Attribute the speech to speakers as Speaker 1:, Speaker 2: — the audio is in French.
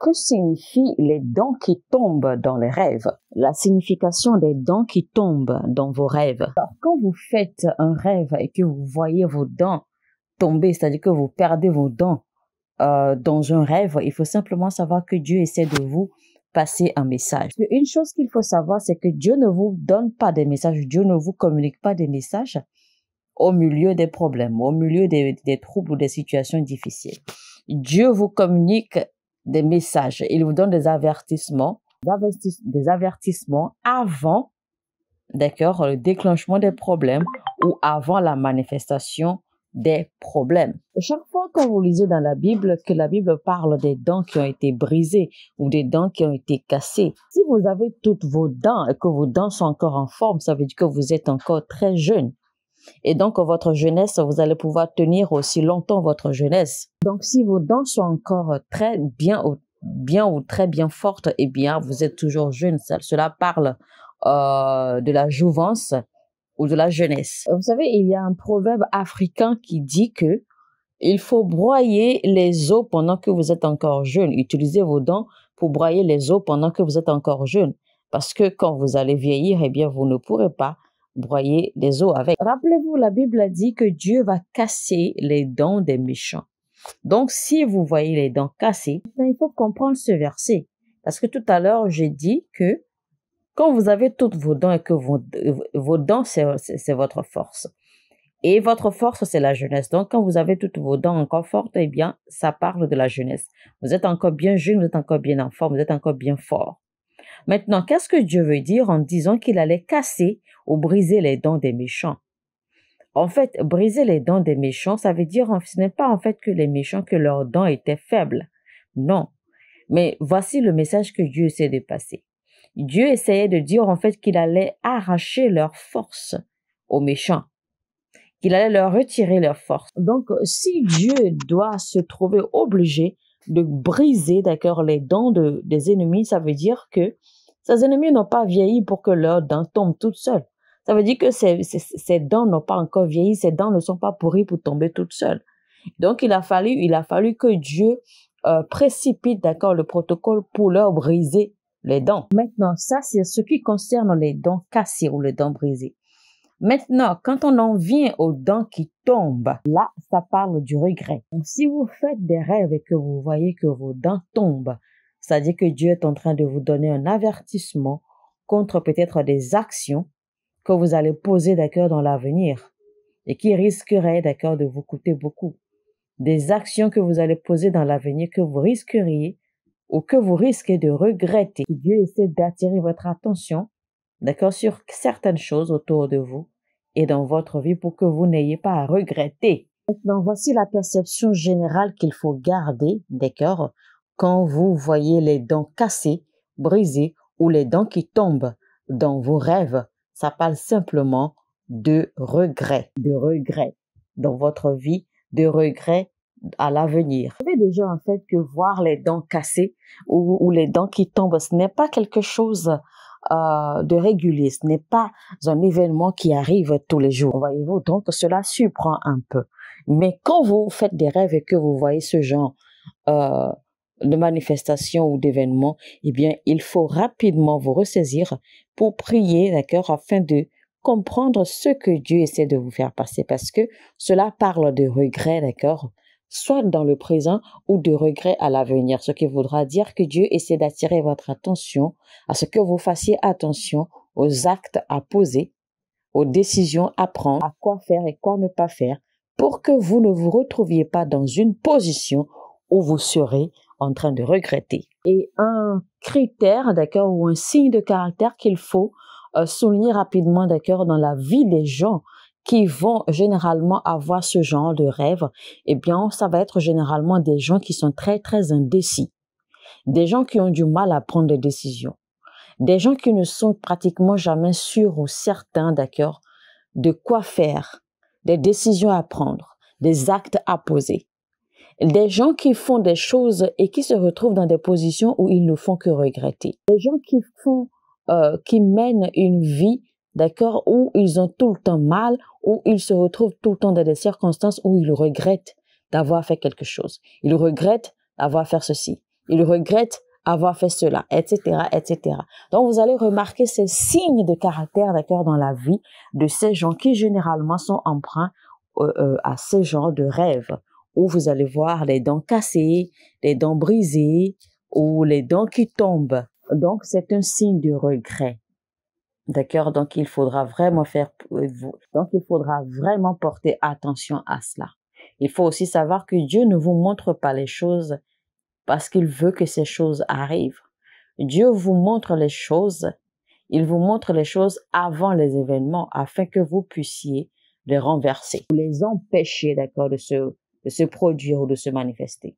Speaker 1: Que signifient les dents qui tombent dans les rêves? La signification des dents qui tombent dans vos rêves. Alors, quand vous faites un rêve et que vous voyez vos dents tomber, c'est-à-dire que vous perdez vos dents dans un rêve, il faut simplement savoir que Dieu essaie de vous passer un message. Une chose qu'il faut savoir, c'est que Dieu ne vous donne pas des messages, Dieu ne vous communique pas des messages au milieu des problèmes, au milieu des troubles ou des situations difficiles. Dieu vous communique des messages, il vous donne des avertissements avant, d'accord, le déclenchement des problèmes ou avant la manifestation des problèmes. Chaque fois que vous lisez dans la Bible que la Bible parle des dents qui ont été brisées ou des dents qui ont été cassées, si vous avez toutes vos dents et que vos dents sont encore en forme, ça veut dire que vous êtes encore très jeune. Et donc, votre jeunesse, vous allez pouvoir tenir aussi longtemps votre jeunesse. Donc, si vos dents sont encore très bien ou très bien fortes, eh bien, vous êtes toujours jeune. Cela parle de la jouvence ou de la jeunesse. Vous savez, il y a un proverbe africain qui dit que il faut broyer les os pendant que vous êtes encore jeune. Utilisez vos dents pour broyer les os pendant que vous êtes encore jeune. Parce que quand vous allez vieillir, eh bien, vous ne pourrez pas broyer les os avec. Rappelez-vous, la Bible a dit que Dieu va casser les dents des méchants. Donc, si vous voyez les dents cassées, il faut comprendre ce verset. Parce que tout à l'heure, j'ai dit que quand vous avez toutes vos dents et que vos dents, c'est votre force. Et votre force, c'est la jeunesse. Donc, quand vous avez toutes vos dents encore fortes, eh bien, ça parle de la jeunesse. Vous êtes encore bien jeune, vous êtes encore bien en forme, vous êtes encore bien fort. Maintenant, qu'est-ce que Dieu veut dire en disant qu'il allait casser ou briser les dents des méchants? En fait, briser les dents des méchants, ça veut dire, ce n'est pas en fait que les méchants, que leurs dents étaient faibles. Non. Mais voici le message que Dieu essaie de passer. Dieu essayait de dire en fait qu'il allait arracher leur force aux méchants, qu'il allait leur retirer leur force. Donc, si Dieu doit se trouver obligé de briser, d'accord, les dents des ennemis, ça veut dire que ces ennemis n'ont pas vieilli pour que leurs dents tombent toutes seules. Ça veut dire que ces dents n'ont pas encore vieilli, ces dents ne sont pas pourries pour tomber toutes seules. Donc, il a fallu que Dieu précipite, d'accord, le protocole pour leur briser les dents. Maintenant, ça, c'est ce qui concerne les dents cassées ou les dents brisées. Maintenant, quand on en vient aux dents qui tombent, là, ça parle du regret. Donc, si vous faites des rêves et que vous voyez que vos dents tombent, c'est-à-dire que Dieu est en train de vous donner un avertissement contre peut-être des actions que vous allez poser, d'accord, dans l'avenir et qui risqueraient, d'accord, de vous coûter beaucoup. Des actions que vous allez poser dans l'avenir que vous risqueriez ou que vous risquez de regretter. Dieu essaie d'attirer votre attention, d'accord, sur certaines choses autour de vous et dans votre vie pour que vous n'ayez pas à regretter. Maintenant, voici la perception générale qu'il faut garder, d'accord, quand vous voyez les dents cassées, brisées ou les dents qui tombent dans vos rêves. Ça parle simplement de regret dans votre vie, de regret à l'avenir. Vous savez déjà en fait que voir les dents cassées ou les dents qui tombent, ce n'est pas quelque chose de régulier, ce n'est pas un événement qui arrive tous les jours. Voyez-vous, donc cela surprend un peu. Mais quand vous faites des rêves et que vous voyez ce genre de manifestation ou d'événement, eh bien, il faut rapidement vous ressaisir pour prier, d'accord, afin de comprendre ce que Dieu essaie de vous faire passer, parce que cela parle de regret, d'accord, soit dans le présent ou de regret à l'avenir, ce qui voudra dire que Dieu essaie d'attirer votre attention à ce que vous fassiez attention aux actes à poser, aux décisions à prendre, à quoi faire et quoi ne pas faire, pour que vous ne vous retrouviez pas dans une position où vous serez en train de regretter. Et un critère, d'accord, ou un signe de caractère qu'il faut souligner rapidement, d'accord, dans la vie des gens qui vont généralement avoir ce genre de rêve, eh bien, ça va être généralement des gens qui sont très, très indécis. Des gens qui ont du mal à prendre des décisions. Des gens qui ne sont pratiquement jamais sûrs ou certains, d'accord, de quoi faire, des décisions à prendre, des actes à poser. Des gens qui font des choses et qui se retrouvent dans des positions où ils ne font que regretter. Des gens qui mènent une vie, d'accord, où ils ont tout le temps mal, où ils se retrouvent tout le temps dans des circonstances où ils regrettent d'avoir fait quelque chose. Ils regrettent d'avoir fait ceci. il regrette avoir fait cela, etc., etc. Donc, vous allez remarquer ces signes de caractère, d'accord, dans la vie de ces gens qui généralement sont emprunts à ce genre de rêve, où vous allez voir les dents cassées, les dents brisées ou les dents qui tombent. Donc, c'est un signe de regret. D'accord? Donc, il faudra vraiment porter attention à cela. Il faut aussi savoir que Dieu ne vous montre pas les choses parce qu'il veut que ces choses arrivent. Dieu vous montre les choses, il vous montre les choses avant les événements afin que vous puissiez les renverser, les empêcher, d'accord, de se produire ou de se manifester.